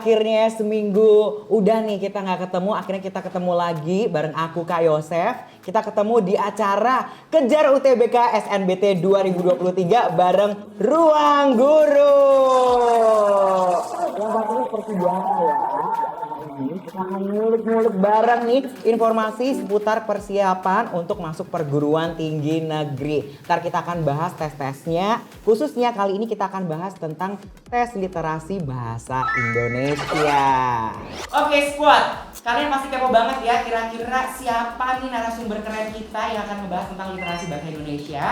akhirnya seminggu udah nih kita nggak ketemu, akhirnya kita ketemu lagi bareng aku Kak Yosef. Kita ketemu di acara Kejar UTBK SNBT 2023 bareng Ruang Guru. Yang pastinya seperti biasa ya. Kita akan ngulik-ngulik bareng nih informasi seputar persiapan untuk masuk perguruan tinggi negeri. Ntar kita akan bahas tes-tesnya. Khususnya kali ini kita akan bahas tentang tes literasi bahasa Indonesia. Oke squad, kalian pasti kepo banget ya kira-kira siapa nih narasumber keren kita yang akan membahas tentang literasi bahasa Indonesia.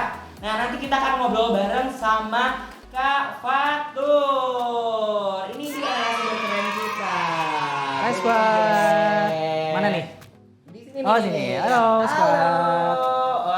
Nah nanti kita akan ngobrol bareng sama Kak Fatur. Ini dia narasumber keren kita. Hai Squad. Mana nih? Di sini. Oh sini. Halo Squad.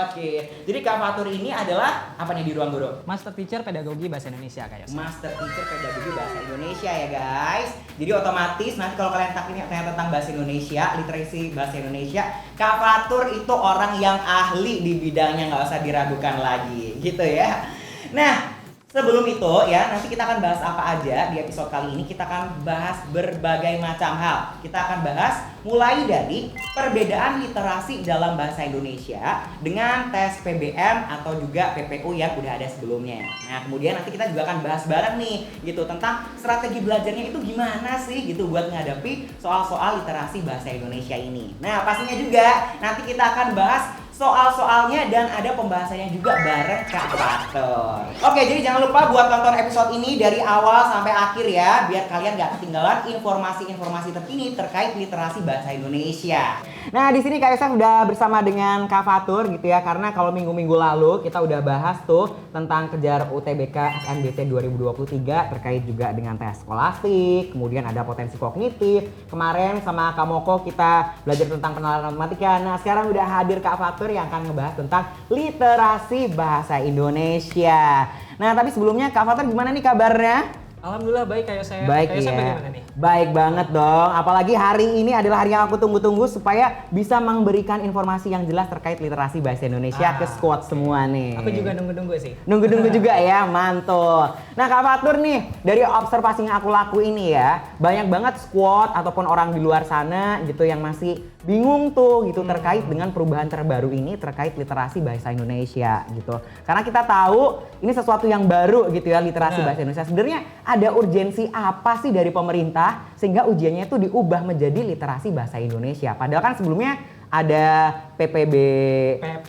Oke. Jadi Kak Fatur ini adalah apa nih di Ruang Guru? Master Teacher Pedagogi Bahasa Indonesia Kak Yos. Master Teacher Pedagogi Bahasa Indonesia ya guys. Jadi otomatis nanti kalau kalian tanya tentang bahasa Indonesia, literasi bahasa Indonesia, Kak Fatur itu orang yang ahli di bidangnya, nggak usah diragukan lagi, gitu ya. Nah, sebelum itu ya, nanti kita akan bahas apa aja di episode kali ini. Kita akan bahas berbagai macam hal. Kita akan bahas mulai dari perbedaan literasi dalam bahasa Indonesia dengan tes PBM atau juga PPU yang udah ada sebelumnya. Nah, kemudian nanti kita juga akan bahas bareng nih gitu tentang strategi belajarnya itu gimana sih gitu buat menghadapi soal-soal literasi bahasa Indonesia ini. Nah, pastinya juga nanti kita akan bahas soal-soalnya dan ada pembahasannya juga bareng Kak Fatur. Oke, jadi jangan lupa buat tonton episode ini dari awal sampai akhir ya, biar kalian gak ketinggalan informasi-informasi terkini terkait literasi bahasa Indonesia. Nah, di sini Kak Yosef udah bersama dengan Kak Fatur gitu ya, karena kalau minggu-minggu lalu kita udah bahas tuh tentang Kejar UTBK SNBT 2023 terkait juga dengan tes skolastik, kemudian ada potensi kognitif. Kemarin sama Kak Moko kita belajar tentang pengenalan matematika. Nah, sekarang udah hadir Kak Fatur yang akan ngebahas tentang literasi bahasa Indonesia. Nah, tapi sebelumnya Kak Fatur gimana nih kabarnya? Alhamdulillah baik Kak Yosef. Baik Kak Yosef ya. bagaimana nih? Baik banget dong. Apalagi hari ini adalah hari yang aku tunggu-tunggu supaya bisa memberikan informasi yang jelas terkait literasi bahasa Indonesia ke squad semua nih. Aku juga nunggu-nunggu sih. Nunggu-nunggu juga ya, mantul. Nah Kak Fatur nih, dari observasi yang aku lakuin nih ya, banyak banget squad ataupun orang di luar sana gitu yang masih bingung tuh gitu terkait dengan perubahan terbaru ini terkait literasi bahasa Indonesia gitu. Karena kita tahu ini sesuatu yang baru gitu ya, literasi bahasa Indonesia. Sebenarnya ada urgensi apa sih dari pemerintah sehingga ujiannya itu diubah menjadi literasi bahasa Indonesia? Padahal kan sebelumnya ada PPU dan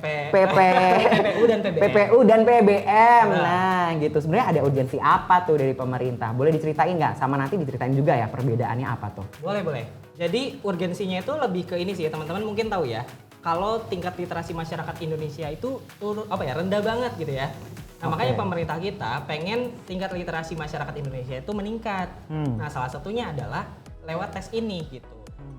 PBM. PPU dan PBM. Nah, gitu. Sebenarnya ada urgensi apa tuh dari pemerintah? Boleh diceritain nggak? Sama nanti diceritain juga ya perbedaannya apa tuh? Boleh. Jadi urgensinya itu lebih ke ini sih ya, teman-teman mungkin tahu ya. Kalau tingkat literasi masyarakat Indonesia itu rendah banget gitu ya. Nah, makanya pemerintah kita pengen tingkat literasi masyarakat Indonesia itu meningkat. Nah, salah satunya adalah lewat tes ini gitu.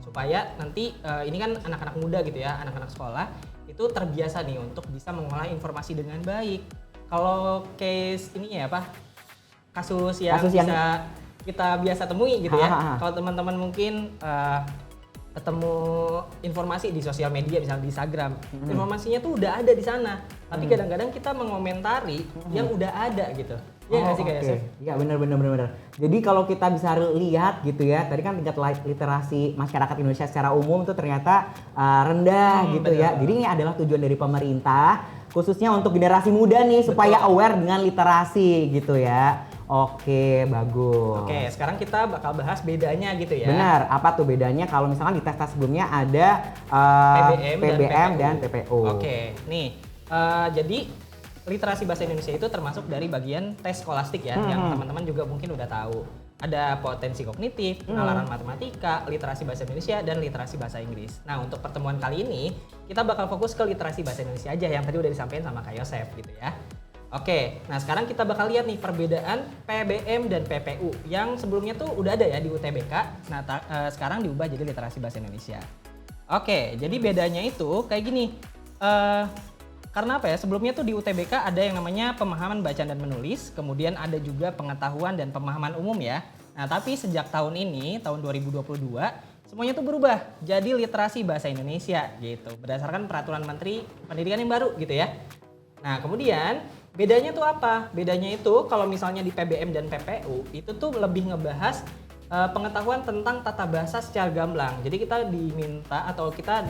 Supaya nanti ini kan anak-anak muda gitu ya, anak-anak sekolah itu terbiasa nih untuk bisa mengolah informasi dengan baik. Kalau case ini ya apa? Kasus yang kita biasa temui gitu ya. Kalau teman-teman mungkin ketemu informasi di sosial media misalnya di Instagram, informasinya tuh udah ada di sana. Tapi kadang-kadang kita mengomentari yang udah ada gitu. Iya nggak sih Kak Yosef? Iya benar. Jadi kalau kita bisa lihat gitu ya, tadi kan tingkat literasi masyarakat Indonesia secara umum tuh ternyata rendah gitu betul. ya. Jadi ini adalah tujuan dari pemerintah khususnya untuk generasi muda nih supaya aware dengan literasi gitu ya. Oke, bagus. Oke, sekarang kita bakal bahas bedanya gitu ya. Benar, apa tuh bedanya kalau misalkan di tes-tes sebelumnya ada PBM dan PPU. Oke, nih jadi literasi bahasa Indonesia itu termasuk dari bagian tes skolastik ya, yang teman-teman juga mungkin udah tahu. Ada potensi kognitif, penalaran matematika, literasi bahasa Indonesia, dan literasi bahasa Inggris. Nah, untuk pertemuan kali ini, kita bakal fokus ke literasi bahasa Indonesia aja yang tadi udah disampaikan sama Kak Yosef gitu ya. Oke, nah sekarang kita bakal lihat nih perbedaan PBM dan PPU yang sebelumnya tuh udah ada ya di UTBK. Nah, sekarang diubah jadi literasi bahasa Indonesia. Oke, jadi bedanya itu kayak gini. Karena apa ya? Sebelumnya tuh di UTBK ada yang namanya pemahaman bacaan dan menulis, kemudian ada juga pengetahuan dan pemahaman umum ya. Nah, tapi sejak tahun ini, tahun 2022, semuanya tuh berubah jadi literasi bahasa Indonesia gitu, berdasarkan peraturan Menteri Pendidikan yang baru gitu ya. Nah, kemudian bedanya tuh apa? Bedanya itu kalau misalnya di PBM dan PPU itu tuh lebih ngebahas pengetahuan tentang tata bahasa secara gamblang. Jadi kita diminta atau kita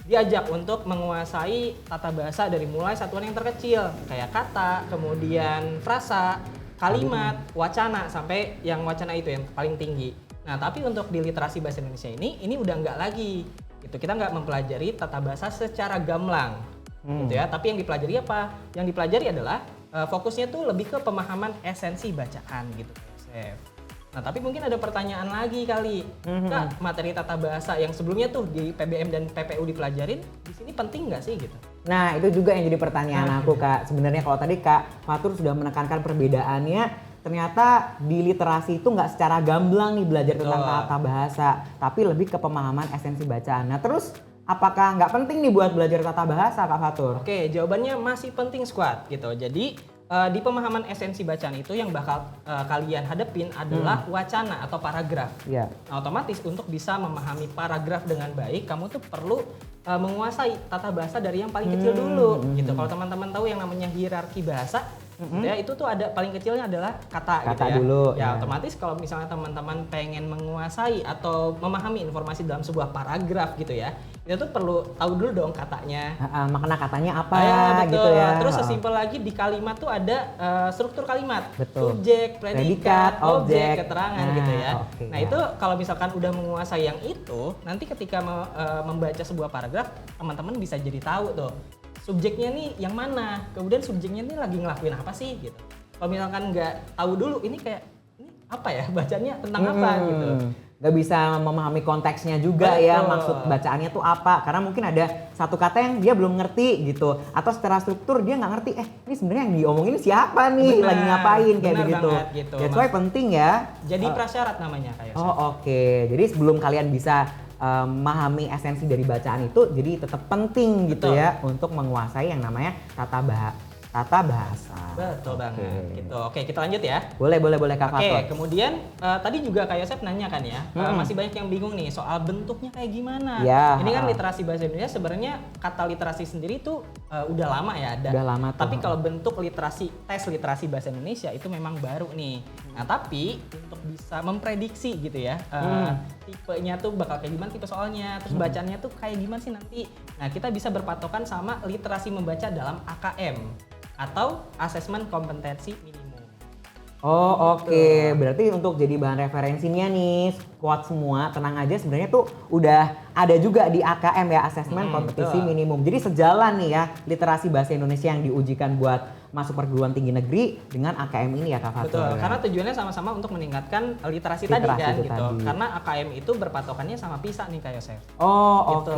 diajak untuk menguasai tata bahasa dari mulai satuan yang terkecil kayak kata, kemudian frasa, kalimat, wacana, sampai yang wacana itu yang paling tinggi. Nah, tapi untuk di literasi bahasa Indonesia ini udah nggak lagi gitu. Kita nggak mempelajari tata bahasa secara gamblang gitu ya. Tapi yang dipelajari apa? Yang dipelajari adalah fokusnya tuh lebih ke pemahaman esensi bacaan gitu, Chef. Nah, tapi mungkin ada pertanyaan lagi kali. Kak, materi tata bahasa yang sebelumnya tuh di PBM dan PPU dipelajarin, di sini penting nggak sih gitu? Nah, itu juga yang jadi pertanyaan aku, Kak. Sebenarnya kalau tadi Kak Fatur sudah menekankan perbedaannya, ternyata di literasi itu nggak secara gamblang nih belajar tentang tata bahasa, tapi lebih ke pemahaman esensi bacaan. Nah, terus apakah nggak penting nih buat belajar tata bahasa, Kak Fatur? Oke, jawabannya masih penting, Squad, gitu. Jadi di pemahaman esensi bacaan itu yang bakal kalian hadepin adalah wacana atau paragraf. Iya. Nah, otomatis untuk bisa memahami paragraf dengan baik, kamu tuh perlu menguasai tata bahasa dari yang paling kecil dulu, gitu. Kalau teman-teman tahu yang namanya hierarki bahasa, ya itu tuh ada paling kecilnya adalah kata gitu ya. Dulu, ya. Otomatis kalau misalnya teman-teman pengen menguasai atau memahami informasi dalam sebuah paragraf gitu ya, itu tuh perlu tahu dulu dong katanya. Makna katanya apa Betul. gitu ya. Terus sesimpel lagi di kalimat tuh ada struktur kalimat. Betul. Subjek, predikat, objek, keterangan gitu ya. Okay, nah, itu kalau misalkan udah menguasai yang itu, nanti ketika membaca sebuah paragraf, teman-teman bisa jadi tahu tuh subjeknya nih yang mana, kemudian subjeknya nih lagi ngelakuin apa sih gitu. Kalau misalkan nggak tahu dulu ini apa ya bacanya tentang apa gitu. Nggak bisa memahami konteksnya juga. Betul. Ya, maksud bacaannya tuh apa, karena mungkin ada satu kata yang dia belum ngerti gitu, atau secara struktur dia nggak ngerti, ini sebenarnya yang diomongin siapa nih, lagi ngapain kayak begitu. Gitu. That's why penting ya. Jadi prasyarat namanya kayak. Oke. Jadi sebelum kalian bisa memahami esensi dari bacaan itu, jadi tetap penting gitu. Betul. Ya untuk menguasai yang namanya tata bahasa. Betul banget gitu. Oke, kita lanjut ya. Boleh Kak Fatur. Oke, kemudian tadi juga Kak Yosef nanya kan ya, masih banyak yang bingung nih soal bentuknya kayak gimana. Ya, ini kan literasi bahasa Indonesia sebenarnya kata literasi sendiri tuh udah lama ya ada. Udah lama tuh. Tapi kalau bentuk tes literasi bahasa Indonesia itu memang baru nih. Nah, tapi untuk bisa memprediksi gitu ya, tipenya tuh bakal kayak gimana tipe soalnya, terus bacaannya tuh kayak gimana sih nanti. Nah, kita bisa berpatokan sama literasi membaca dalam AKM atau Asesmen Kompetensi Minimum. Oke. Berarti untuk jadi bahan referensinya nih, squad semua, tenang aja, sebenarnya tuh udah ada juga di AKM ya, Asesmen Kompetensi Minimum. Jadi sejalan nih ya literasi bahasa Indonesia yang diujikan buat masuk perguruan tinggi negeri dengan AKM ini ya Kak Fatur. Betul, karena tujuannya sama-sama untuk meningkatkan literasi tadi kan gitu. Karena AKM itu berpatokannya sama PISA nih Kak Yosef. Oke.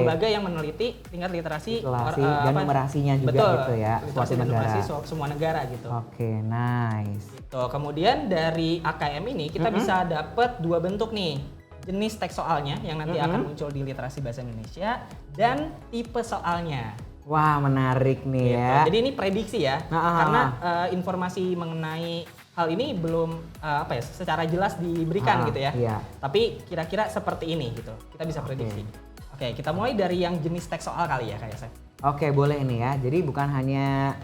Lembaga yang meneliti tingkat literasi dan numerasinya juga gitu ya, suatu negara. Semua negara gitu. Oke, nice. Gitu. Kemudian dari AKM ini kita bisa dapat dua bentuk nih. Jenis teks soalnya yang nanti akan muncul di literasi bahasa Indonesia dan tipe soalnya. Wah, menarik nih gitu. ya. Jadi ini prediksi ya, karena informasi mengenai hal ini belum secara jelas diberikan gitu ya. Iya. Tapi kira-kira seperti ini gitu, kita bisa prediksi. Oke, kita mulai dari yang jenis teks soal kali ya kayak saya. Oke, boleh nih ya. Jadi bukan hanya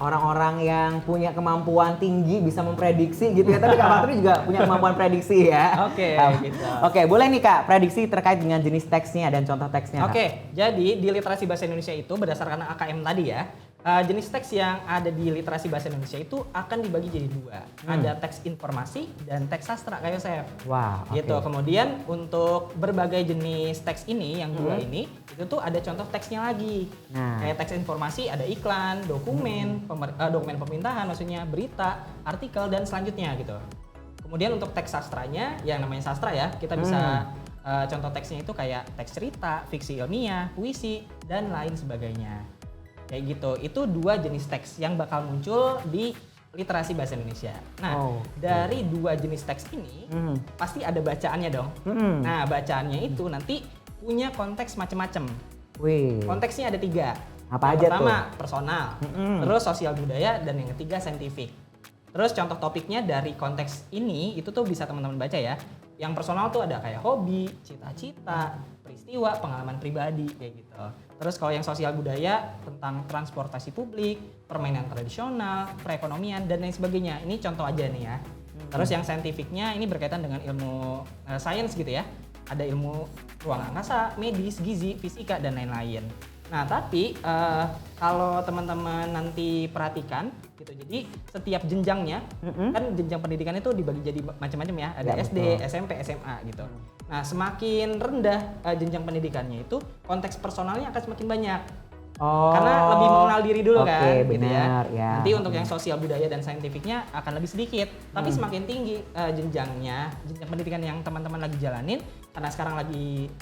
orang-orang yang punya kemampuan tinggi bisa memprediksi gitu ya, tapi Kak Fatri juga punya kemampuan prediksi ya. Oke, gitu. Oke, boleh nih Kak, prediksi terkait dengan jenis teksnya dan contoh teksnya. Oke, jadi di literasi bahasa Indonesia itu berdasarkan AKM tadi ya, jenis teks yang ada di literasi bahasa Indonesia itu akan dibagi jadi dua. Ada teks informasi dan teks sastra kayak Yosef. Wah, oke. Gitu. Kemudian untuk berbagai jenis teks ini yang dua ini, itu tuh ada contoh teksnya lagi. Nah. Kayak teks informasi ada iklan, dokumen, dokumen pemerintahan maksudnya, berita, artikel dan selanjutnya gitu. Kemudian untuk teks sastranya, yang namanya sastra ya, kita bisa contoh teksnya itu kayak teks cerita, fiksi ilmiah, puisi dan lain sebagainya. Kayak gitu, itu dua jenis teks yang bakal muncul di literasi bahasa Indonesia. Nah, dari dua jenis teks ini pasti ada bacaannya dong. Nah, bacaannya itu nanti punya konteks macam-macam. Konteksnya ada 3. Apa yang aja pertama, tuh? personal, terus sosial budaya, dan yang ketiga saintifik. Terus contoh topiknya dari konteks ini itu tuh bisa teman-teman baca ya. Yang personal tuh ada kayak hobi, cita-cita, peristiwa, pengalaman pribadi kayak gitu. Terus kalau yang sosial budaya tentang transportasi publik, permainan tradisional, perekonomian dan lain sebagainya. Ini contoh aja nih ya. Terus yang scientificnya ini berkaitan dengan ilmu sains gitu ya. Ada ilmu ruang angkasa, medis, gizi, fisika dan lain-lain. Nah, tapi kalau teman-teman nanti perhatikan gitu. Jadi setiap jenjangnya kan jenjang pendidikan itu dibagi jadi macam-macam ya. Ada Ya, SD, betul. SMP, SMA gitu. Nah, semakin rendah jenjang pendidikannya itu konteks personalnya akan semakin banyak. Oh. Karena lebih mengenal diri dulu Oke, kan gitu benar, ya. Nanti untuk yang sosial budaya dan saintifiknya akan lebih sedikit. Tapi semakin tinggi jenjang pendidikan yang teman-teman lagi jalanin karena sekarang lagi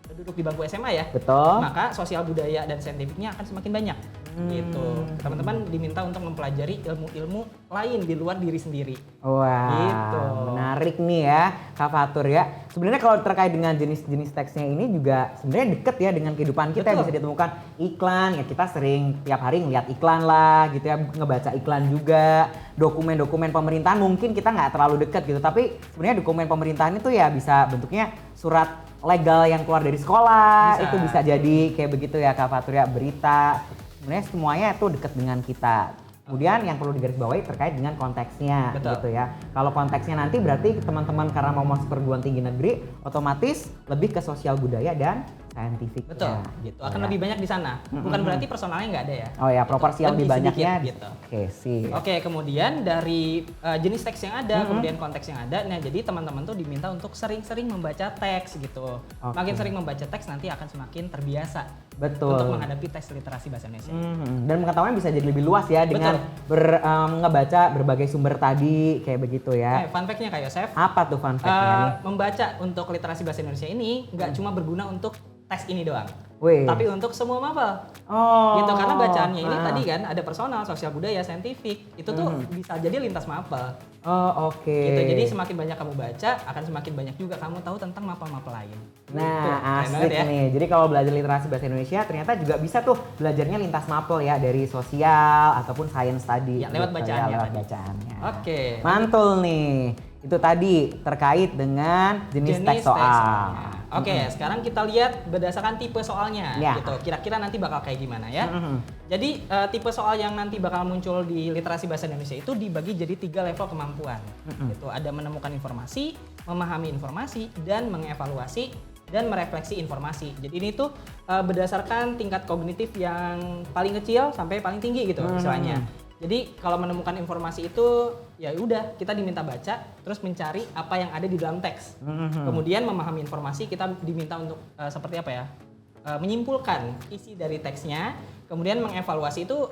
duduk di bangku SMA ya. Betul. Maka sosial budaya dan saintifiknya akan semakin banyak. Gitu. Teman-teman diminta untuk mempelajari ilmu-ilmu lain di luar diri sendiri. Wah, Gitu. menarik nih ya Kak Fatur ya. Sebenarnya kalau terkait dengan jenis-jenis teksnya ini juga sebenarnya deket ya dengan kehidupan kita. Betul. Bisa ditemukan iklan, ya kita sering tiap hari ngeliat iklan lah gitu ya, ngebaca iklan juga. Dokumen-dokumen pemerintahan mungkin kita nggak terlalu deket gitu, tapi sebenarnya dokumen pemerintahan itu ya bisa bentuknya surat legal yang keluar dari sekolah, Bisa. itu bisa jadi kayak begitu ya Kak Fatur ya, berita. Sebenarnya semuanya itu dekat dengan kita. Kemudian yang perlu digarisbawahi terkait dengan konteksnya. Betul. Gitu ya. Kalau konteksnya nanti berarti teman-teman karena mau masuk perguruan tinggi negeri otomatis lebih ke sosial budaya dan saintifik. Betul. Gitu. Akan lebih banyak di sana. Bukan berarti personalnya nggak ada ya. Oh ya, proporsi yang lebih sedikit, banyaknya. gitu. Oke, sih. Oke, kemudian dari jenis teks yang ada, kemudian konteks yang ada, nah jadi teman-teman tuh diminta untuk sering-sering membaca teks gitu. Oke. Makin sering membaca teks nanti akan semakin terbiasa Betul. untuk menghadapi tes literasi bahasa Indonesia. Dan pengetahuan bisa jadi lebih luas ya dengan ngebaca berbagai sumber tadi kayak begitu ya. Fun fact-nya Kak Yosef, Apa tuh fun fact-nya nih? membaca untuk literasi bahasa Indonesia ini nggak cuma berguna untuk tes ini doang, Wih. tapi untuk semua mapel. Oh. Gitu, karena bacaannya ini Ah. tadi kan ada personal, sosial budaya, saintifik, itu tuh bisa jadi lintas mapel. Oh, oke. Gitu. Jadi semakin banyak kamu baca, akan semakin banyak juga kamu tahu tentang mapel-mapel lain. Gitu. Nah, Keren asik banget ya. nih. Jadi kalau belajar literasi bahasa Indonesia ternyata juga bisa tuh belajarnya lintas mapel ya, dari sosial ataupun science tadi. Ya, lewat gitu bacaannya lewat tadi. bacaannya. Oke. Mantul nih. Itu tadi terkait dengan jenis teks soal. soalnya. Oke, sekarang kita lihat berdasarkan tipe soalnya. Ya. Gitu. Kira-kira nanti bakal kayak gimana ya. Mhm. Jadi tipe soal yang nanti bakal muncul di literasi bahasa Indonesia itu dibagi jadi 3 level kemampuan. Gitu. Ada menemukan informasi, memahami informasi, dan mengevaluasi dan merefleksi informasi. Jadi ini tuh berdasarkan tingkat kognitif yang paling kecil sampai paling tinggi gitu istilahnya. Jadi kalau menemukan informasi itu ya udah kita diminta baca terus mencari apa yang ada di dalam teks. Kemudian memahami informasi kita diminta untuk seperti apa ya? Menyimpulkan isi dari teksnya. Kemudian mengevaluasi itu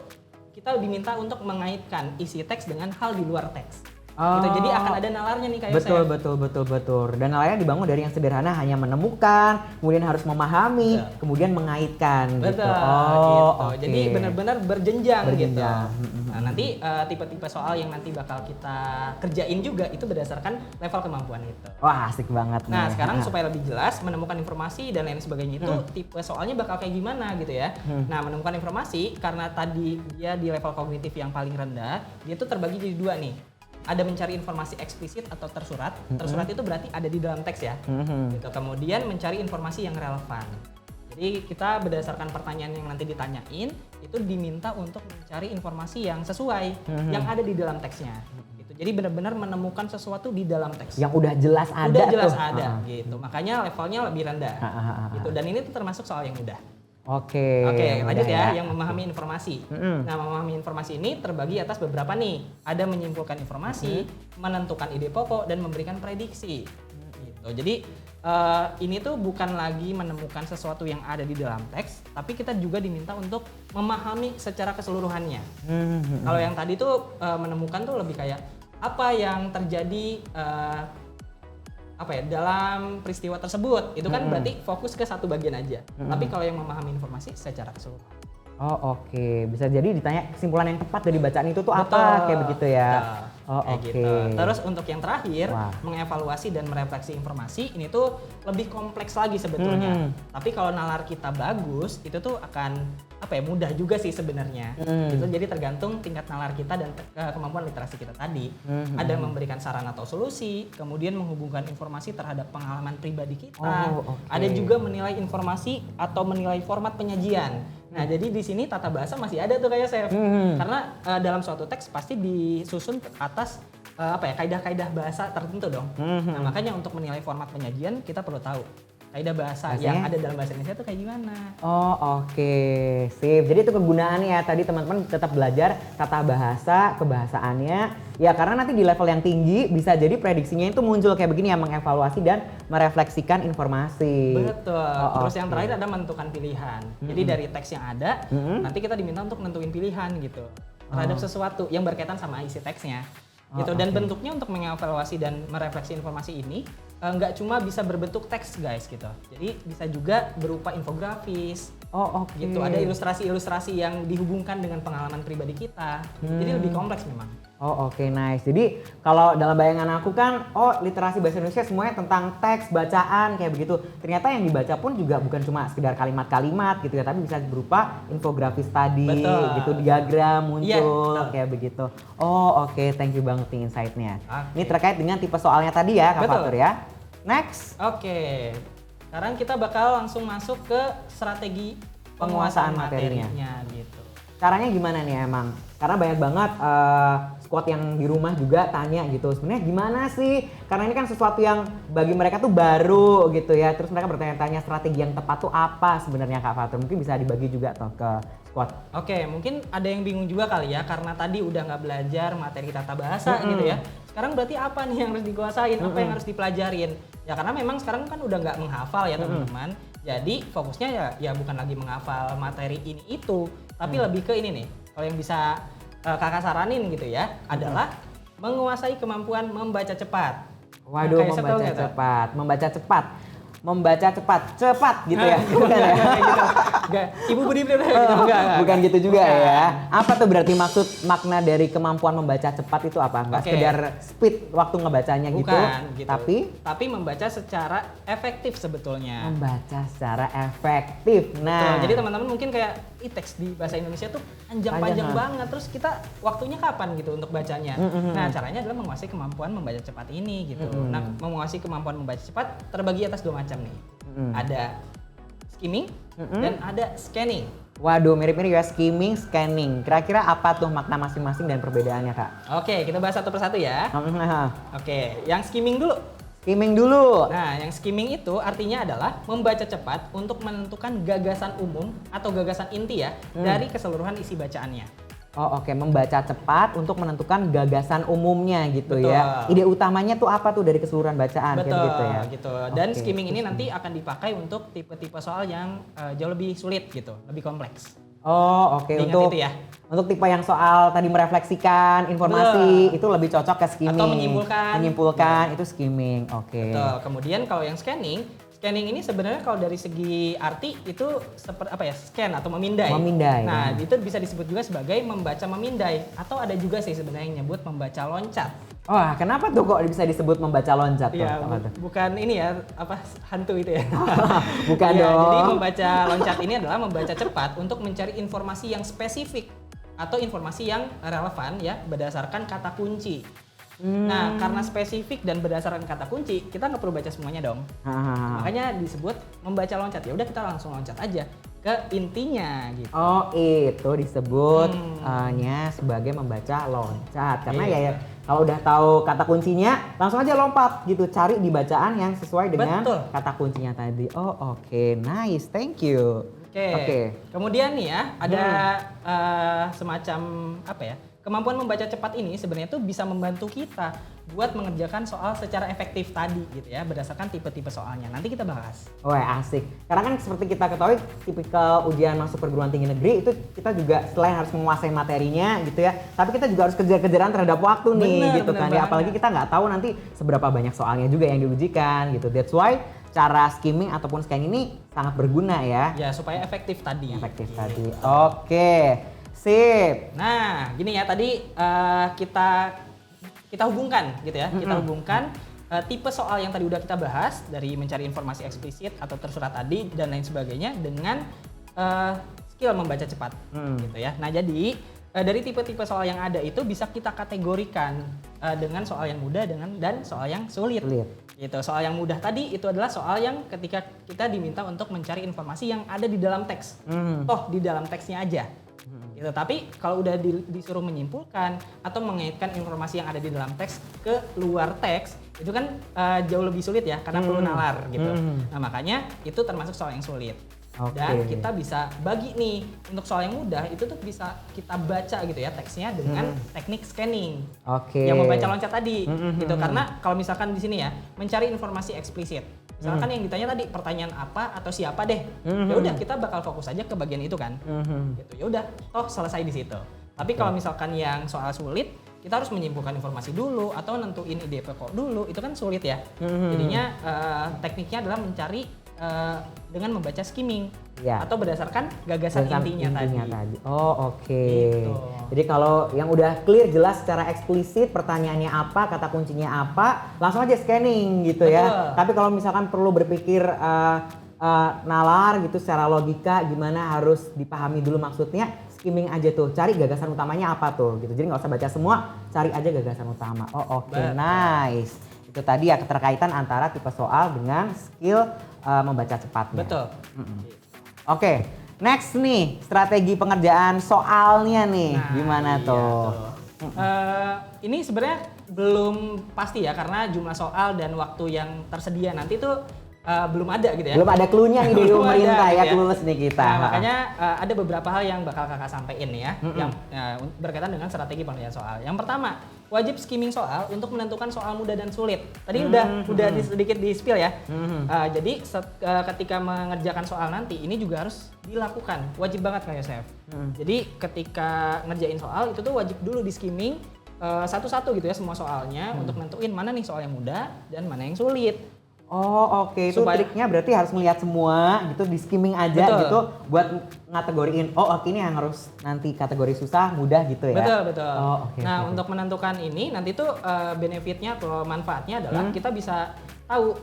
kita diminta untuk mengaitkan isi teks dengan hal di luar teks. Gitu. Jadi akan ada nalarnya nih kayak Betul. Dan nalarnya dibangun dari yang sederhana, hanya menemukan, kemudian harus memahami, Betul. kemudian mengaitkan Betul, gitu. gitu. Oke. Jadi benar-benar berjenjang gitu. Berjenjang. Nah, nanti tipe-tipe soal yang nanti bakal kita kerjain juga itu berdasarkan level kemampuan itu. Wah, asik banget nih. Nah, sekarang supaya lebih jelas menemukan informasi dan lain sebagainya itu tipe soalnya bakal kayak gimana gitu ya. Nah, menemukan informasi karena tadi dia di level kognitif yang paling rendah, dia tuh terbagi jadi 2 nih. Ada mencari informasi eksplisit atau tersurat. Tersurat itu berarti ada di dalam teks ya. Gitu. Kemudian mencari informasi yang relevan. Jadi kita berdasarkan pertanyaan yang nanti ditanyain itu diminta untuk mencari informasi yang sesuai yang ada di dalam teksnya. Gitu. Jadi benar-benar menemukan sesuatu di dalam teks. Yang udah jelas ada Udah jelas tuh. ada gitu. Makanya levelnya lebih rendah. Gitu. Dan ini tuh termasuk soal yang mudah. Oke. Oke, lanjut mudah ya, yang memahami informasi. Nah, memahami informasi ini terbagi atas beberapa nih. Ada menyimpulkan informasi, menentukan ide pokok, dan memberikan prediksi. Gitu. Jadi ini tuh bukan lagi menemukan sesuatu yang ada di dalam teks, tapi kita juga diminta untuk memahami secara keseluruhannya. Kalau yang tadi tuh menemukan tuh lebih kayak apa yang terjadi dalam peristiwa tersebut. Itu kan berarti fokus ke satu bagian aja. Tapi kalau yang memahami informasi secara keseluruhan. Oh, oke. Bisa jadi ditanya kesimpulan yang tepat dari bacaan itu tuh Betul. apa kayak begitu ya. Betul. Oh, Kayak oke. gitu. Terus untuk yang terakhir, Wah. mengevaluasi dan merefleksi informasi ini tuh lebih kompleks lagi sebetulnya. Tapi kalau nalar kita bagus, itu tuh akan mudah juga sih sebenarnya. Gitu. Jadi tergantung tingkat nalar kita dan kemampuan literasi kita tadi. Ada memberikan saran atau solusi, kemudian menghubungkan informasi terhadap pengalaman pribadi kita. Oh, oke. Ada juga menilai informasi atau menilai format penyajian. Nah, jadi di sini tata bahasa masih ada tuh kayak Chef. Karena dalam suatu teks pasti disusun atas kaidah-kaidah bahasa tertentu dong. Nah, makanya untuk menilai format penyajian kita perlu tahu kaidah bahasa yang ada dalam bahasa Indonesia itu kayak gimana. Oh oke, sip. Jadi itu kegunaannya ya. Tadi teman-teman tetap belajar tata bahasa, kebahasaannya. Ya karena nanti di level yang tinggi bisa jadi prediksinya itu muncul kayak begini ya, mengevaluasi dan merefleksikan informasi. Betul. Terus yang terakhir ada menentukan pilihan. Jadi dari teks yang ada, nanti kita diminta untuk nentuin pilihan gitu terhadap sesuatu yang berkaitan sama isi teksnya. Gitu. Dan bentuknya untuk mengevaluasi dan merefleksi informasi ini nggak cuma bisa berbentuk teks guys gitu. Jadi bisa juga berupa infografis. Oh oke. Gitu. Ada ilustrasi-ilustrasi yang dihubungkan dengan pengalaman pribadi kita. Jadi lebih kompleks memang. Oh oke, nice. Jadi kalau dalam bayangan aku kan, literasi bahasa Indonesia semuanya tentang teks, bacaan kayak begitu. Ternyata yang dibaca pun juga bukan cuma sekedar kalimat-kalimat gitu ya, tapi bisa berupa infografis tadi, gitu, diagram muncul kayak begitu. Oh oke, thank you banget nih insight-nya. Ini terkait dengan tipe soalnya tadi ya, Kak Fatur ya. Next. Oke. Sekarang kita bakal langsung masuk ke strategi penguasaan materinya gitu. Caranya gimana nih emang? Karena banyak banget squad yang di rumah juga tanya gitu, sebenarnya gimana sih? Karena ini kan sesuatu yang bagi mereka tuh baru gitu ya. Terus mereka bertanya-tanya strategi yang tepat tuh apa sebenarnya Kak Fatur? Mungkin bisa dibagi juga tuh ke squad. Oke, mungkin ada yang bingung juga kali ya karena tadi udah nggak belajar materi tata bahasa gitu ya. Sekarang berarti apa nih yang harus dikuasain? Apa yang harus dipelajarin? Ya karena memang sekarang kan udah nggak menghafal ya teman-teman. Jadi fokusnya ya bukan lagi menghafal materi ini itu, tapi lebih ke ini nih. Kalau yang bisa kakak saranin gitu ya, adalah menguasai kemampuan membaca cepat. Waduh, membaca cepat gitu ya. Bukan ya? Enggak, Ibu Budi gitu. Enggak. Bukan gitu juga ya. Apa tuh berarti makna dari kemampuan membaca cepat itu apa? Enggak sekedar speed waktu ngebacanya bukan, gitu. Tapi membaca secara efektif sebetulnya. Membaca secara efektif. Nah, jadi teman-teman mungkin kayak teks di bahasa Indonesia tuh panjang banget. Terus kita waktunya kapan gitu untuk bacanya? Nah, caranya adalah menguasai kemampuan membaca cepat ini gitu. Nah, menguasai kemampuan membaca cepat terbagi atas 2 macam nih. Ada skimming dan ada scanning. Waduh, mirip-mirip ya, skimming, scanning. Kira-kira apa tuh makna masing-masing dan perbedaannya, Kak? Oke, kita bahas satu persatu ya. Oke, yang skimming dulu. Nah, yang skimming itu artinya adalah membaca cepat untuk menentukan gagasan umum atau gagasan inti ya dari keseluruhan isi bacaannya. Oh oke, membaca cepat untuk menentukan gagasan umumnya gitu ya. Ide utamanya tuh apa tuh dari keseluruhan bacaan? Betul, gitu ya. Gitu. Dan skimming ini nanti akan dipakai untuk tipe-tipe soal yang jauh lebih sulit gitu, lebih kompleks. Oh oke, untuk tipe yang soal tadi merefleksikan informasi itu lebih cocok ke skimming. Atau menyimpulkan itu skimming. Oke. Betul. Kemudian kalau yang scanning ini sebenarnya kalau dari segi arti itu seperti apa ya, scan atau memindai. Nah, itu bisa disebut juga sebagai membaca memindai, atau ada juga sih sebenarnya yang nyebut membaca loncat. Wah, kenapa tuh kok bisa disebut membaca loncat? Iya, bukan ini ya, hantu itu ya. Bukan ya, dong. Jadi membaca loncat ini adalah membaca cepat untuk mencari informasi yang spesifik atau informasi yang relevan ya berdasarkan kata kunci. Nah, karena spesifik dan berdasarkan kata kunci, kita nggak perlu baca semuanya dong. Makanya disebut membaca loncat. Ya udah kita langsung loncat aja ke intinya gitu. Oh, itu disebut sebagai membaca loncat. Karena ya kalau udah tahu kata kuncinya, langsung aja lompat gitu, cari di bacaan yang sesuai dengan kata kuncinya tadi. Oh, oke. Nice. Thank you. Oke. Kemudian nih ya, ada semacam apa ya? Kemampuan membaca cepat ini sebenarnya tuh bisa membantu kita buat mengerjakan soal secara efektif tadi gitu ya, berdasarkan tipe-tipe soalnya. Nanti kita bahas. Wah, asik. Karena kan seperti kita ketahui, tipikal ujian masuk perguruan tinggi negeri itu kita juga selain harus menguasai materinya gitu ya, tapi kita juga harus kejar-kejaran terhadap waktu nih gitu kan. Ya, apalagi kita nggak tahu nanti seberapa banyak soalnya juga yang diujikan gitu. That's why cara skimming ataupun scan ini sangat berguna ya. Ya, supaya efektif tadi. Tadi. Oke. Sip. Nah, gini ya, tadi kita hubungkan gitu ya. Kita hubungkan tipe soal yang tadi udah kita bahas dari mencari informasi eksplisit atau tersurat tadi dan lain sebagainya dengan skill membaca cepat gitu ya. Nah, jadi dari tipe-tipe soal yang ada itu bisa kita kategorikan dengan soal yang mudah dan soal yang sulit. Gitu. Soal yang mudah tadi itu adalah soal yang ketika kita diminta untuk mencari informasi yang ada di dalam teks. Toh di dalam teksnya aja. Gitu. Tapi kalau udah disuruh menyimpulkan atau mengaitkan informasi yang ada di dalam teks ke luar teks, itu kan jauh lebih sulit ya karena perlu nalar gitu. Nah, makanya itu termasuk soal yang sulit. Dan kita bisa bagi nih untuk soal yang mudah itu tuh bisa kita baca gitu ya teksnya dengan teknik scanning. Yang membaca loncat tadi gitu. Karena kalau misalkan di sini ya mencari informasi eksplisit. Misalkan yang ditanya tadi pertanyaan apa atau siapa deh. Ya udah kita bakal fokus aja ke bagian itu kan. Gitu. Ya udah toh selesai di situ. Tapi kalau misalkan yang soal sulit kita harus menyimpulkan informasi dulu atau nentuin ide pokok dulu, itu kan sulit ya. Jadinya tekniknya adalah mencari dengan membaca skimming atau berdasarkan gagasan intinya tadi. Gitu. Jadi kalau yang udah clear jelas secara eksplisit pertanyaannya apa, kata kuncinya apa, langsung aja scanning gitu ya. Tapi kalau misalkan perlu berpikir nalar gitu secara logika gimana harus dipahami dulu maksudnya, skimming aja tuh, cari gagasan utamanya apa tuh gitu. Jadi nggak usah baca semua, cari aja gagasan utama. Nice. Itu tadi ya keterkaitan antara tipe soal dengan skill membaca cepatnya. Betul. Next nih strategi pengerjaan soalnya nih, gimana tuh? Ini sebenarnya belum pasti ya karena jumlah soal dan waktu yang tersedia nanti tuh belum ada gitu ya. Belum ada clue-nya nih dari Belum pemerintah ada, ya, gitu clueless nih kita. Nah, makanya ada beberapa hal yang bakal kakak sampaikan nih ya, yang berkaitan dengan strategi pengerjaan soal. Yang pertama, wajib skimming soal untuk menentukan soal mudah dan sulit. Tadi udah sedikit di spill ya. Jadi ketika mengerjakan soal nanti ini juga harus dilakukan, wajib banget Kak Yosef. Jadi ketika ngerjain soal itu tuh wajib dulu di skimming satu-satu gitu ya semua soalnya untuk nentuin mana nih soal yang mudah dan mana yang sulit. Itu triknya berarti harus melihat semua gitu, di skimming aja gitu buat ngategoriin ini yang harus nanti kategori susah, mudah gitu ya. Betul. Untuk menentukan ini nanti tuh benefitnya atau manfaatnya adalah kita bisa tahu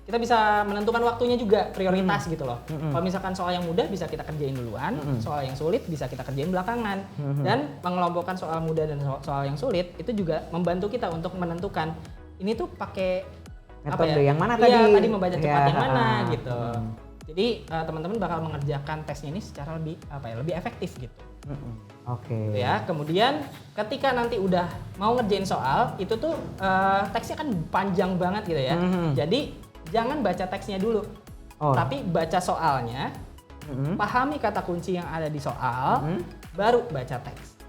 kita bisa menentukan waktunya juga, prioritas gitu loh. Kalau misalkan soal yang mudah bisa kita kerjain duluan, soal yang sulit bisa kita kerjain belakangan. Dan mengelompokkan soal mudah dan soal yang sulit itu juga membantu kita untuk menentukan ini tuh pakai metode yang mana tadi membaca cepat yang mana gitu. Jadi teman-teman bakal mengerjakan tesnya ini secara lebih efektif gitu. Ya, kemudian ketika nanti udah mau ngerjain soal itu tuh teksnya kan panjang banget gitu ya. Jadi jangan baca teksnya dulu, tapi baca soalnya, pahami kata kunci yang ada di soal, baru baca teks.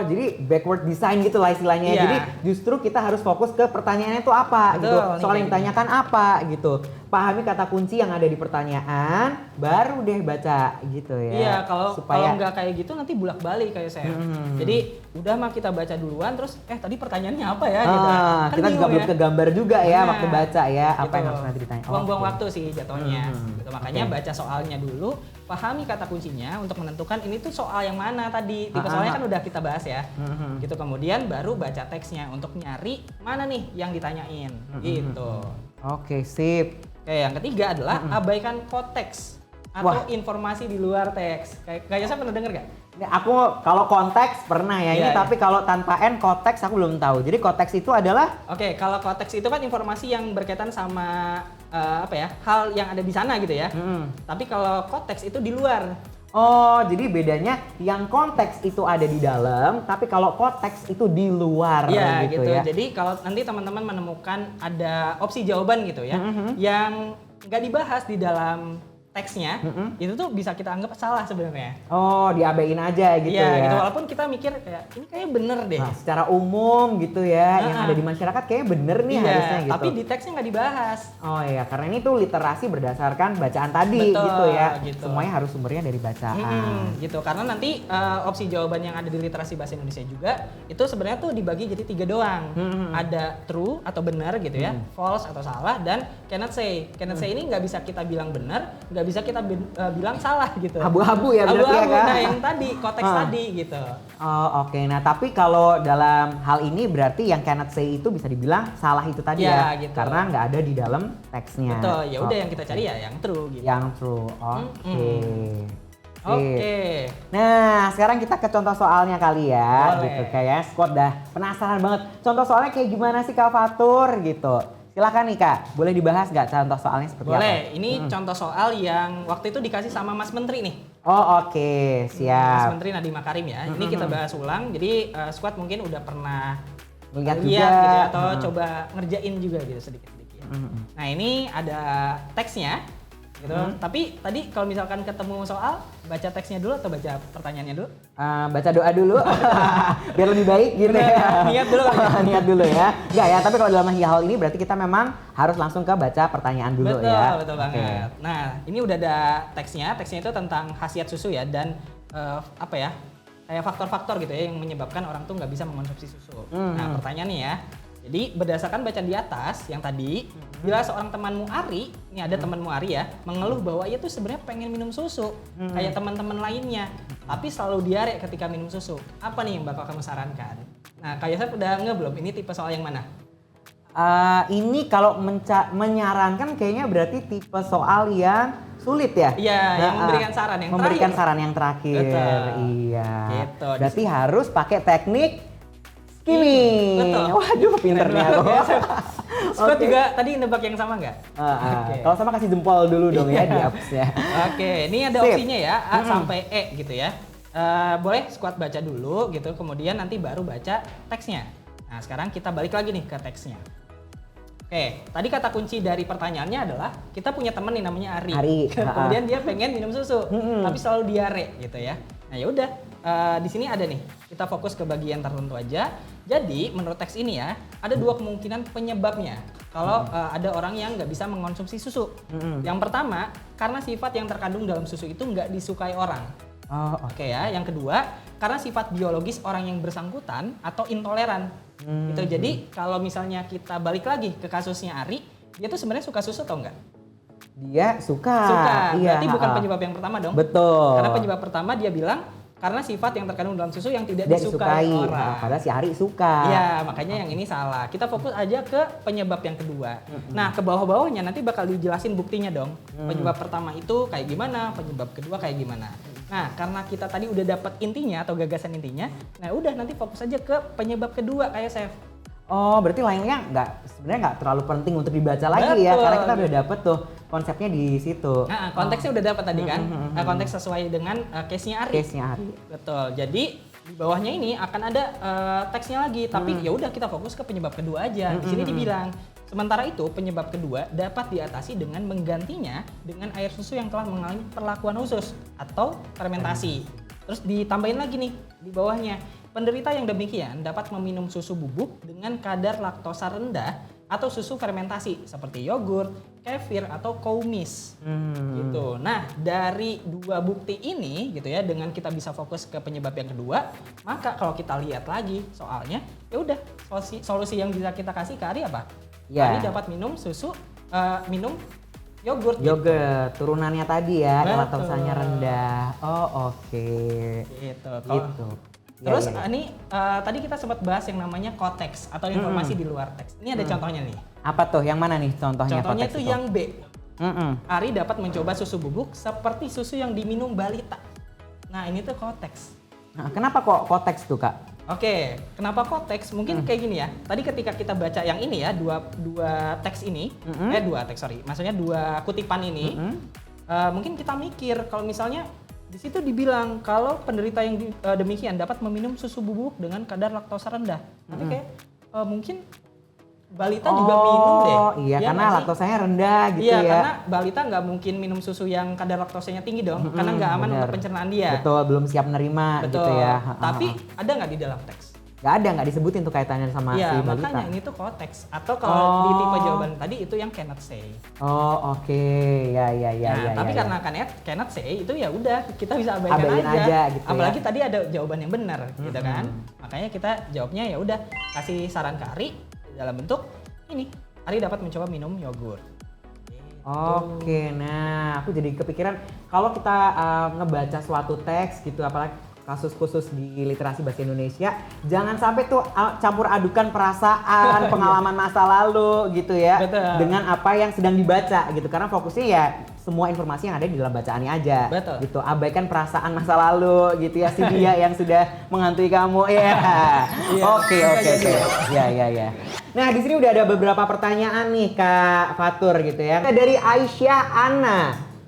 Jadi backward design gitu lah istilahnya. Jadi justru kita harus fokus ke pertanyaannya itu apa gitu. Soal yang ditanyakan apa gitu. Pahami kata kunci yang ada di pertanyaan, baru deh baca gitu ya. Iya, kalau nggak kayak gitu nanti bolak-balik kayak saya. Jadi udah mah kita baca duluan terus tadi pertanyaannya apa ya gitu. Kan kita juga belum kegambar juga ya waktu baca ya gitu. apa yang harus nanti ditanya. Buang-buang waktu sih jatuhnya. Gitu. Makanya baca soalnya dulu, pahami kata kuncinya untuk menentukan ini tuh soal yang mana tadi. Tipe soalnya kan udah kita bahas ya. Gitu, kemudian baru baca teksnya untuk nyari mana nih yang ditanyain gitu. Sip. Yang ketiga adalah abaikan konteks atau informasi di luar teks. Kayak saya pernah denger gak? Aku kalau konteks pernah ya, tapi kalau tanpa N konteks aku belum tahu. Jadi konteks itu adalah kalau konteks itu kan informasi yang berkaitan sama hal yang ada di sana gitu ya. Tapi kalau konteks itu di luar. Jadi bedanya yang konteks itu ada di dalam, tapi kalau konteks itu di luar gitu ya. Jadi kalau nanti teman-teman menemukan ada opsi jawaban gitu ya, yang nggak dibahas di dalam teksnya, itu tuh bisa kita anggap salah sebenarnya. Diabein aja gitu ya. Gitu. Walaupun kita mikir kayak ini kayaknya bener deh. Nah, secara umum gitu ya, yang ada di masyarakat kayaknya bener nih harusnya gitu. Tapi di teksnya nggak dibahas. Karena ini tuh literasi berdasarkan bacaan tadi gitu ya. Semuanya harus sumbernya dari bacaan. Gitu. Karena nanti opsi jawaban yang ada di literasi bahasa Indonesia juga itu sebenarnya tuh dibagi jadi 3 doang. Ada true atau benar gitu ya, false atau salah, dan cannot say. Cannot say ini nggak bisa kita bilang benar, nggak bisa kita bilang salah gitu. Abu-abu ya berarti ya kan? Nah yang tadi, konteks tadi gitu. Nah tapi kalau dalam hal ini berarti yang cannot say itu bisa dibilang salah itu tadi ya? Gitu. Karena nggak ada di dalam teksnya. Betul, ya udah yang kita cari ya yang true gitu. Yang true, Oke. Nah sekarang kita ke contoh soalnya kali ya. Boleh. Gitu. Kayaknya Scott dah penasaran banget. Contoh soalnya kayak gimana sih Kak Fatur gitu. Silakan nih Kak, boleh dibahas nggak contoh soalnya seperti apa? Boleh, ini contoh soal yang waktu itu dikasih sama Mas Menteri nih. Oh oke, Mas siap. Menteri Nadiem Makarim ya. Ini kita bahas ulang. Jadi squad mungkin udah pernah Lihat juga. lihat gitu ya, atau coba ngerjain juga gitu sedikit-sedikit. Nah ini ada teksnya gitu. Tapi tadi kalau misalkan ketemu soal, baca teksnya dulu atau baca pertanyaannya dulu? Baca doa dulu, biar lebih baik gitu ya. Niat dulu. Niat dulu ya. Enggak ya, tapi kalau dalam hal ini berarti kita memang harus langsung ke baca pertanyaan dulu Betul, ya. betul banget. Nah, ini udah ada teksnya. Teksnya itu tentang khasiat susu ya dan apa ya? Kayak faktor-faktor gitu ya yang menyebabkan orang tuh nggak bisa mengkonsumsi susu. Nah, pertanyaannya ya. Jadi berdasarkan bacaan di atas yang tadi, bila seorang temanmu Ari, ini ada temanmu Ari ya, mengeluh bahwa ia tuh sebenarnya pengen minum susu kayak teman-teman lainnya, tapi selalu diare ketika minum susu. Apa nih yang bakal kamu sarankan? Nah, Kak Yosef udah belum? Ini tipe soal yang mana? Ini kalau menyarankan kayaknya berarti tipe soal yang sulit ya? Iya, yang memberikan saran yang memberikan terakhir. saran yang terakhir. Betul. Iya. Gitu. Berarti harus pakai teknik skimming. Betul. Waduh, pinternya aku. Squad Oke. juga tadi nebak yang sama nggak? Oke. Kalau sama kasih jempol dulu dong ya di appsnya. Oke, ini ada Sip. opsinya ya, A sampai E gitu ya. Boleh squad baca dulu gitu, kemudian nanti baru baca teksnya. Nah, sekarang kita balik lagi nih ke teksnya. Oke, tadi kata kunci dari pertanyaannya adalah kita punya temen nih namanya Ari. Ari, Kemudian dia pengen minum susu, tapi selalu diare gitu ya. Nah, ya udah, di sini ada nih. Kita fokus ke bagian tertentu aja. Jadi, menurut teks ini ya, ada dua kemungkinan penyebabnya. Kalau ada orang yang nggak bisa mengkonsumsi susu. Yang pertama, karena sifat yang terkandung dalam susu itu nggak disukai orang. Oh, Oke ya, yang kedua, karena sifat biologis orang yang bersangkutan atau intoleran. Gitu. Jadi kalau misalnya kita balik lagi ke kasusnya Ari, dia tuh sebenarnya suka susu atau enggak? dia suka. Suka. Iya, Berarti bukan penyebab yang pertama dong. Betul. Karena penyebab pertama dia bilang karena sifat yang terkandung dalam susu yang tidak dia disukai disukai. orang. Padahal si Ari suka. Iya, makanya yang ini salah. Kita fokus aja ke penyebab yang kedua. Nah, ke bawah-bawahnya nanti bakal dijelasin buktinya dong. Penyebab pertama itu kayak gimana, penyebab kedua kayak gimana. Nah, karena kita tadi udah dapat intinya atau gagasan intinya, nah udah nanti fokus aja ke penyebab kedua kayak Chef. Oh, berarti lainnya sebenarnya nggak terlalu penting untuk dibaca lagi ya, Betul. karena kita udah dapet tuh konsepnya di situ. Nah, konteksnya udah dapat tadi kan. Konteks sesuai dengan case-nya Ari. Case-nya Ari. Betul. Jadi di bawahnya ini akan ada teksnya lagi, tapi ya udah kita fokus ke penyebab kedua aja. Di sini dibilang, sementara itu penyebab kedua dapat diatasi dengan menggantinya dengan air susu yang telah mengalami perlakuan khusus atau fermentasi. Terus ditambahin lagi nih di bawahnya, penderita yang demikian dapat meminum susu bubuk dengan kadar laktosa rendah atau susu fermentasi seperti yogurt, kefir atau coumis. Gitu. Nah, dari dua bukti ini gitu ya, dengan kita bisa fokus ke penyebab yang kedua, maka kalau kita lihat lagi soalnya, ya udah solusi yang bisa kita kasih ke Ari apa? Ya. Ari dapat minum susu, minum yogurt. Yogurt, turunannya tadi ya, yang Betul. laktosanya rendah. Oh, oke. Gitu. Gitu. Terus Ya. ini tadi kita sempat bahas yang namanya konteks atau informasi di luar teks. Ini ada contohnya nih. Apa tuh? Yang mana nih contohnya? Contohnya konteks itu yang B. Ari dapat mencoba susu bubuk seperti susu yang diminum balita. Nah, ini tuh konteks. Nah, kenapa kok konteks tuh, Kak? Oke, kenapa konteks? Mungkin kayak gini ya. Tadi ketika kita baca yang ini ya, dua teks ini, maksudnya dua kutipan ini, mungkin kita mikir kalau misalnya di situ dibilang kalau penderita yang demikian dapat meminum susu bubuk dengan kadar laktosa rendah. Nanti kayak mungkin balita juga minum deh. Iya, Ya karena nggak sih? laktosanya rendah gitu Iya, ya. karena balita nggak mungkin minum susu yang kadar laktosanya tinggi dong, karena nggak aman bener. untuk pencernaan dia. Betul, belum siap nerima Betul. gitu ya. Tapi ada nggak di dalam teks? Nggak ada, nggak disebutin tuh kaitannya sama si Iya, balita. makanya ini tuh konteks. Atau kalau di tipe jawaban tadi itu yang cannot say. Oh, oke. Ya. Nah, tapi ya. karena cannot say itu ya udah kita bisa abaikan Abaikan aja gitu Apalagi ya. tadi ada jawaban yang benar, gitu kan. Makanya kita jawabnya ya udah kasih saran ke Ari dalam bentuk ini. Ari dapat mencoba minum yogurt. Oke, nah aku jadi kepikiran kalau kita ngebaca suatu teks gitu, apalagi kasus khusus di literasi bahasa Indonesia, jangan sampai tuh campur adukan perasaan, pengalaman masa lalu gitu ya, Betul. dengan apa yang sedang dibaca gitu, karena fokusnya ya semua informasi yang ada di dalam bacaannya aja. Betul. Gitu. Abaikan perasaan masa lalu gitu ya si dia yang sudah menghantui kamu. Ya. Oke. Ya. Nah, di sini udah ada beberapa pertanyaan nih Kak Fatur gitu ya. Dari Aisyah Anna.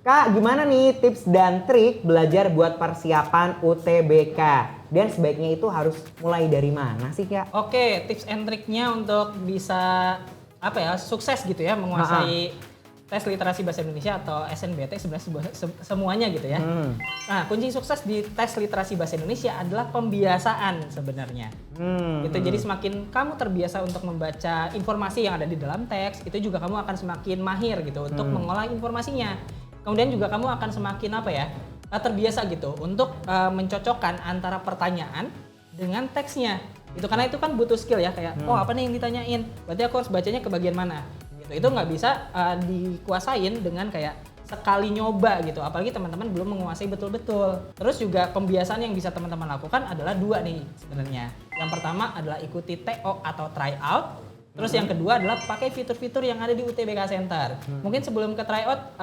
Kak, gimana nih tips dan trik belajar buat persiapan UTBK? Dan sebaiknya itu harus mulai dari mana sih Kak? Oke, tips and triknya untuk bisa sukses gitu ya menguasai tes literasi bahasa Indonesia atau SNBT sebenarnya semuanya gitu ya. Nah, kunci sukses di tes literasi bahasa Indonesia adalah pembiasaan sebenarnya. Gitu. Jadi semakin kamu terbiasa untuk membaca informasi yang ada di dalam teks, itu juga kamu akan semakin mahir gitu untuk mengolah informasinya. Kemudian juga kamu akan semakin terbiasa gitu untuk mencocokkan antara pertanyaan dengan teksnya. Itu karena itu kan butuh skill ya, kayak apa nih yang ditanyain, berarti aku harus bacanya ke bagian mana. Itu nggak bisa dikuasain dengan kayak sekali nyoba gitu, apalagi teman-teman belum menguasai betul-betul. Terus juga pembiasaan yang bisa teman-teman lakukan adalah 2 nih sebenarnya. Yang pertama adalah ikuti TO atau try out. Terus yang kedua adalah pakai fitur-fitur yang ada di UTBK Center. Mungkin sebelum ke tryout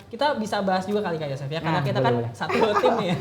kita bisa bahas juga kali Kak Yosef ya, karena kita kan satu tim nih.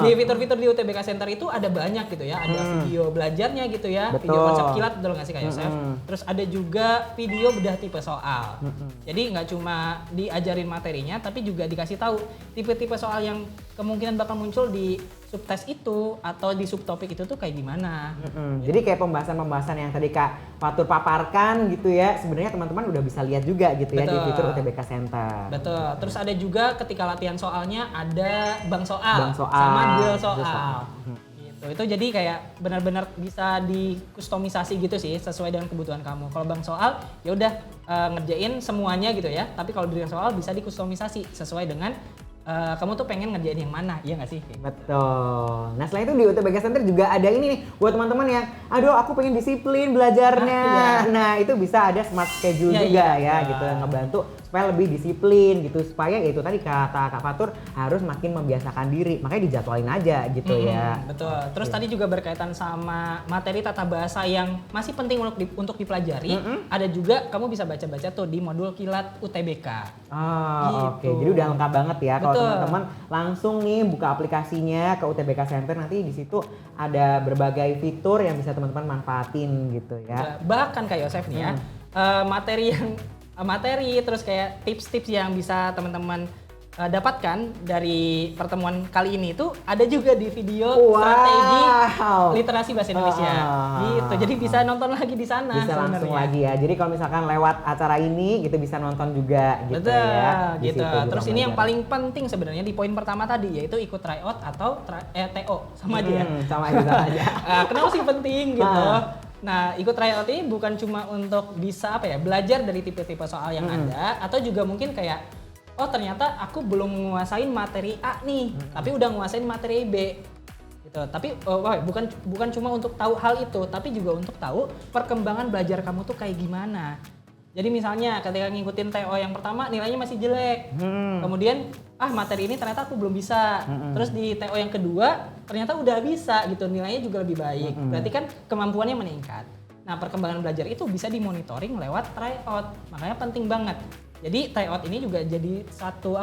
Di fitur-fitur di UTBK Center itu ada banyak gitu ya, ada video belajarnya gitu ya, video konsep kilat, betul nggak sih Kak Yosef? Terus ada juga video bedah tipe soal. Jadi nggak cuma diajarin materinya, tapi juga dikasih tahu tipe-tipe soal yang kemungkinan bakal muncul di subtes itu atau di subtopik itu tuh kayak gimana. Jadi kayak pembahasan-pembahasan yang tadi Kak Fatur paparkan gitu ya, sebenarnya teman-teman udah bisa lihat juga gitu ya di fitur UTBK Center. Betul. Terus ada juga ketika latihan soalnya ada bank soal sama duel soal. Gitu. Itu jadi kayak benar-benar bisa dikustomisasi gitu sih sesuai dengan kebutuhan kamu. Kalau bank soal ya udah ngerjain semuanya gitu ya. Tapi kalau duel soal bisa dikustomisasi sesuai dengan kamu tuh pengen ngerjain yang mana, iya nggak sih? Betul. Nah selain itu di UTBK Center juga ada ini nih buat teman-teman yang, aduh aku pengen disiplin belajarnya. Nah itu bisa ada smart schedule juga ya gitu, ngebantu supaya lebih disiplin gitu, supaya ya itu tadi kata Kak Fatur harus makin membiasakan diri, makanya dijadwalin aja gitu ya. Betul. Terus tadi juga berkaitan sama materi tata bahasa yang masih penting untuk dipelajari. Ada juga kamu bisa baca-baca tuh di modul kilat UTBK. Oke. Jadi udah lengkap banget ya. Kalau teman-teman langsung nih buka aplikasinya ke UTBK Center, nanti di situ ada berbagai fitur yang bisa teman-teman manfaatin gitu ya. Bahkan Kak Yosef nih ya, materi terus kayak tips-tips yang bisa teman-teman dapatkan dari pertemuan kali ini itu ada juga di video strategi literasi bahasa Indonesia. Gitu. Jadi bisa nonton lagi di sana. Bisa langsung lagi ya. Jadi kalau misalkan lewat acara ini gitu bisa nonton juga gitu. Betul, ya. Gitu. Terus ini yang paling penting sebenarnya di poin pertama tadi yaitu ikut tryout atau TO sama aja. Sama aja. Kenapa sih penting gitu? Nah, ikut tryout ini bukan cuma untuk bisa belajar dari tipe-tipe soal yang ada, atau juga mungkin kayak ternyata aku belum menguasain materi A nih, tapi udah menguasain materi B. Gitu. Tapi bukan cuma untuk tahu hal itu, tapi juga untuk tahu perkembangan belajar kamu tuh kayak gimana. Jadi misalnya ketika ngikutin TO yang pertama nilainya masih jelek. Kemudian materi ini ternyata aku belum bisa. Terus di TO yang kedua ternyata udah bisa gitu, nilainya juga lebih baik. Berarti kan kemampuannya meningkat. Nah, perkembangan belajar itu bisa dimonitoring lewat tryout. Makanya penting banget. Jadi tryout ini juga jadi satu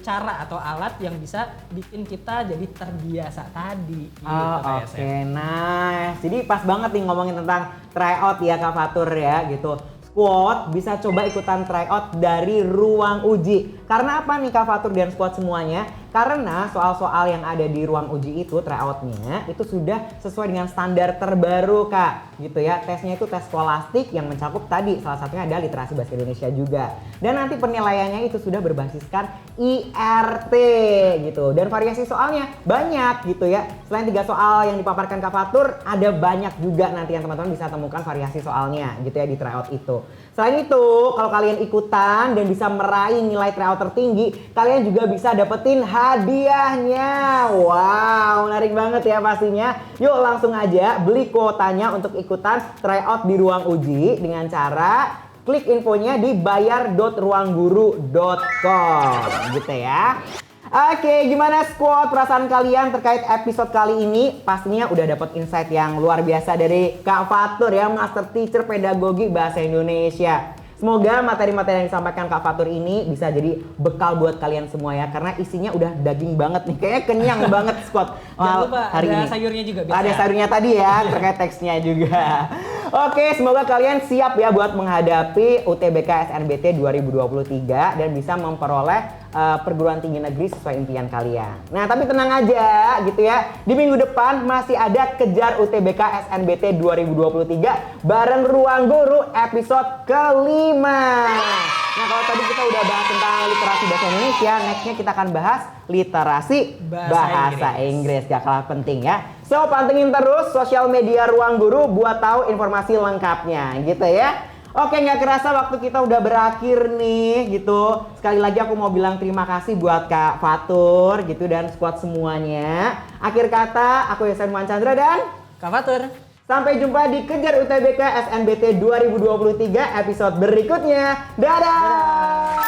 cara atau alat yang bisa bikin kita jadi terbiasa tadi. Oke, nice. Jadi pas banget nih ngomongin tentang tryout ya Kak Fatur ya gitu. Squad bisa coba ikutan tryout dari ruang uji. Karena apa nih Kak Fatur dan squad semuanya? Karena soal-soal yang ada di ruang uji itu, tryoutnya itu sudah sesuai dengan standar terbaru Kak, gitu ya. Tesnya itu tes skolastik yang mencakup tadi, salah satunya ada literasi bahasa Indonesia juga. Dan nanti penilaiannya itu sudah berbasiskan IRT gitu. Dan variasi soalnya banyak gitu ya. Selain 3 soal yang dipaparkan Kak Fatur, ada banyak juga nanti yang teman-teman bisa temukan variasi soalnya gitu ya di tryout itu. Selain itu, kalau kalian ikutan dan bisa meraih nilai tryout tertinggi, kalian juga bisa dapetin hadiahnya. Wow, menarik banget ya pastinya. Yuk langsung aja beli kuotanya untuk ikutan tryout di ruang uji dengan cara klik infonya di bayar.ruangguru.com gitu ya. Oke, gimana squad perasaan kalian terkait episode kali ini? Pastinya udah dapet insight yang luar biasa dari Kak Fatur ya, Master Teacher Pedagogi Bahasa Indonesia. Semoga materi-materi yang disampaikan Kak Fatur ini bisa jadi bekal buat kalian semua ya, karena isinya udah daging banget nih, kayaknya kenyang banget Squad. Jangan lupa hari ada ini. sayurnya juga biasa. Ada sayurnya tadi ya, terkait teksnya juga. Oke, semoga kalian siap ya buat menghadapi UTBK SNBT 2023 dan bisa memperoleh perguruan tinggi negeri sesuai impian kalian. Nah, tapi tenang aja gitu ya. Di minggu depan masih ada Kejar UTBK SNBT 2023 bareng Ruang Guru episode kelima. Nah, kalau tadi kita udah bahas tentang literasi bahasa Indonesia, nextnya kita akan bahas literasi bahasa Inggris. Gak kalah penting ya. So, pantengin terus sosial media Ruang Guru buat tahu informasi lengkapnya gitu ya. Oke, nggak kerasa waktu kita udah berakhir nih gitu. Sekali lagi aku mau bilang terima kasih buat Kak Fatur gitu dan squad semuanya. Akhir kata, aku Yasen Chandra dan Kak Fatur. sampai jumpa di Kejar UTBK SNBT 2023 episode berikutnya. Dadah!